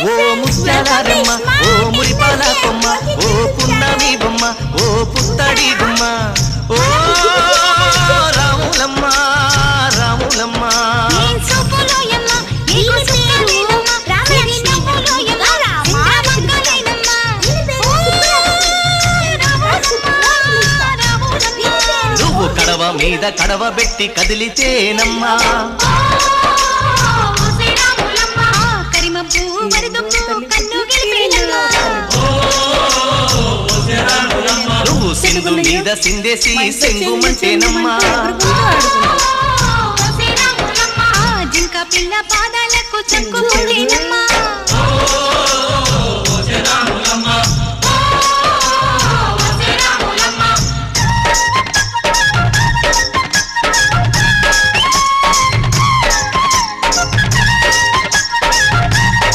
ఓ ముత్యాలమ్మ ఓ మురిపాల కొమ్మ ఓ పున్నమి బొమ్మ ఓ పుత్తడి బొమ్మ ఓ రాములమ్మ రాములమ్మ నువ్వు కడవ మీద కడవ పెట్టి కదిలితేనమ్మా నువ్వు సింధు మీద సిందేసి సింగుమంటేనమ్మా జింక పిల్ల పాదాలకు చక్కుకుంటేనమ్మా